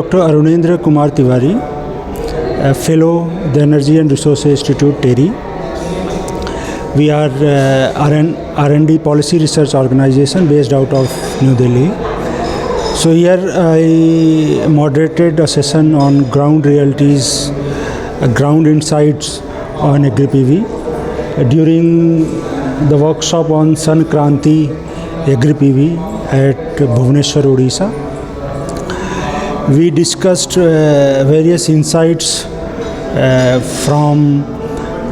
Dr. Arunendra Kumar Tiwari, a fellow, the Energy and Resources Institute, TERI. We are R&D policy research organization based out of New Delhi. So here I moderated a session on ground realities, ground insights on Agri-PV during the workshop on Sun Kranti Agri-PV at Bhubaneswar, Odisha. We discussed various insights from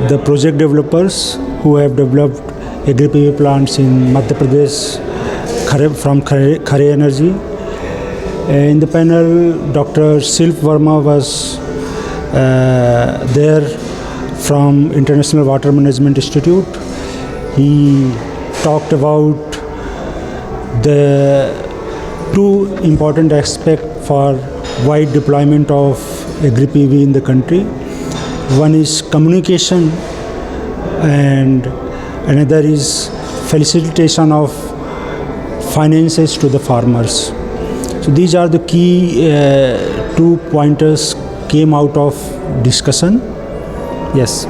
the project developers who have developed Agri-PV plants in Madhya Pradesh from Khare Energy. In the panel, Dr. Silp Verma was there from International Water Management Institute. He talked about the two important aspects for wide deployment of Agri-PV in the country. One is communication and another is facilitation of finances to the farmers. So these are the key 2 pointers came out of discussion. Yes.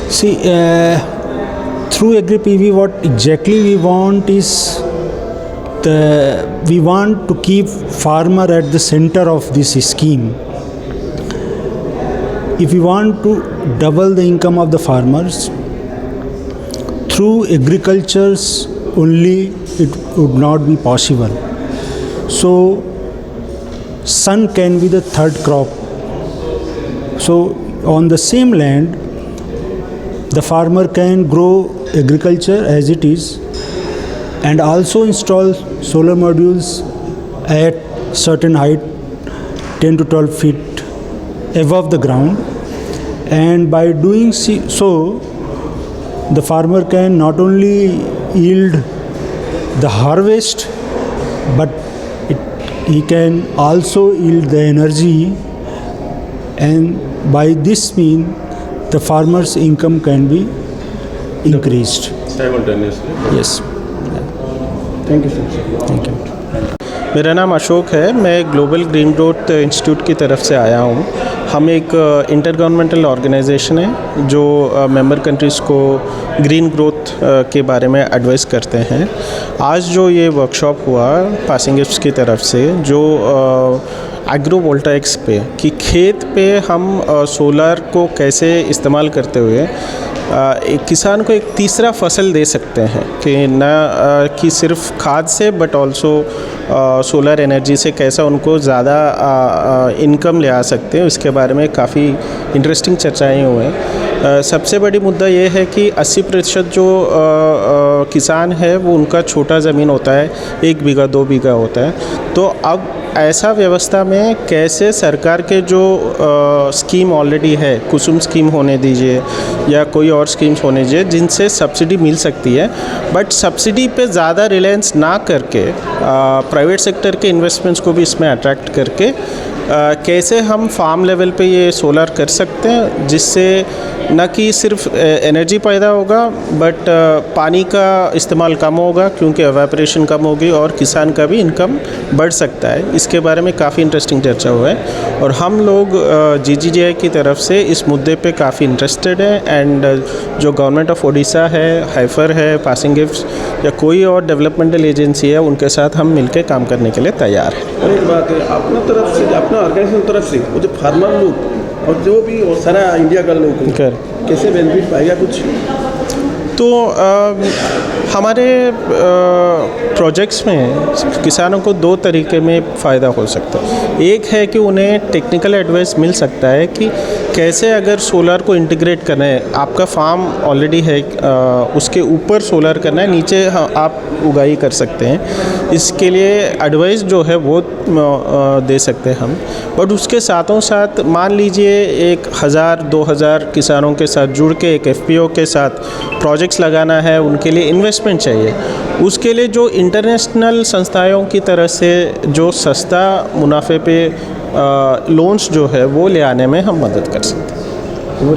See, through Agri-PV, what exactly we want is we want to keep farmer at the center of this scheme. If we want to double the income of the farmers, through agricultures only it would not be possible. So sun can be the third crop. So on the same land, the farmer can grow agriculture as it is and also install solar modules at certain height, 10 to 12 feet above the ground, and by doing so the farmer can not only yield the harvest but he can also yield the energy, and by this means the farmer's income can be increased simultaneously. Yes. Thank you sir. Thank you. मेरा नाम अशोक है। मैं global green growth institute की तरफ से आया हूँ। हम एक इंटर गवर्नमेंटल ऑर्गेनाइजेशन है जो मेंबर कंट्रीज़ को ग्रीन ग्रोथ के बारे में एडवाइस करते हैं। आज जो ये वर्कशॉप हुआ पासिंग गिफ्ट्स की तरफ से, जो एग्रोवोल्टाइक्स पे कि खेत पे हम सोलर को कैसे इस्तेमाल करते हुए एक किसान को एक तीसरा फसल दे सकते हैं कि न कि सिर्फ खाद से बट ऑल्सो सोलर एनर्जी से कैसा उनको ज़्यादा इनकम ले आ सकते हैं, इसके बारे में काफ़ी इंटरेस्टिंग चर्चाएं हुए हैं। सबसे बड़ी मुद्दा ये है कि 80% जो किसान है वो उनका छोटा ज़मीन होता है, 1 बीघा 2 बीघा होता है। तो अब ऐसा व्यवस्था में कैसे सरकार के जो स्कीम ऑलरेडी है, कुसुम स्कीम होने दीजिए या कोई और स्कीम्स होने दीजिए जिनसे सब्सिडी मिल सकती है, बट सब्सिडी पे ज़्यादा रिलायंस ना करके प्राइवेट सेक्टर के इन्वेस्टमेंट्स को भी इसमें अट्रैक्ट करके कैसे हम फार्म लेवल पे ये सोलर कर सकते हैं, जिससे न कि सिर्फ एनर्जी पैदा होगा बट पानी का इस्तेमाल कम होगा क्योंकि एवापोरेशन कम होगी और किसान का भी इनकम बढ़ सकता है। इसके बारे में काफ़ी इंटरेस्टिंग चर्चा हुआ है और हम लोग GGGI की तरफ से इस मुद्दे पे काफ़ी इंटरेस्टेड है। एंड जो गवर्नमेंट ऑफ ओडिशा है, हाइफर है, पासिंग गिफ्ट्स या कोई और डेवलपमेंटल एजेंसी है, उनके साथ हम मिलकर काम करने के लिए तैयार हैं। और एक बात है, अपना तरफ से, अपना ऑर्गेनाइजेशन तरफ से वो जो फार्मर लोग और जो भी सारा इंडिया का लोग कैसे बेनिफिट पाएगा कुछ? तो हमारे प्रोजेक्ट्स में किसानों को 2 तरीके में फ़ायदा हो सकता है। एक है कि उन्हें टेक्निकल एडवाइस मिल सकता है कि कैसे अगर सोलर को इंटीग्रेट करना है, आपका फार्म ऑलरेडी है, उसके ऊपर सोलर करना है, नीचे आप उगाई कर सकते हैं। इसके लिए एडवाइस जो है वो दे सकते हैं हम। बट उसके साथों साथ मान लीजिए 1000-2000 किसानों के साथ जुड़ के एक FPO के साथ प्रोजेक्ट्स लगाना है, उनके लिए इन्वेस्टमेंट चाहिए। उसके लिए जो इंटरनेशनल संस्थाओं की तरह से जो सस्ता मुनाफे पे लोन्स जो है वो ले आने में हम मदद कर सकते हैं।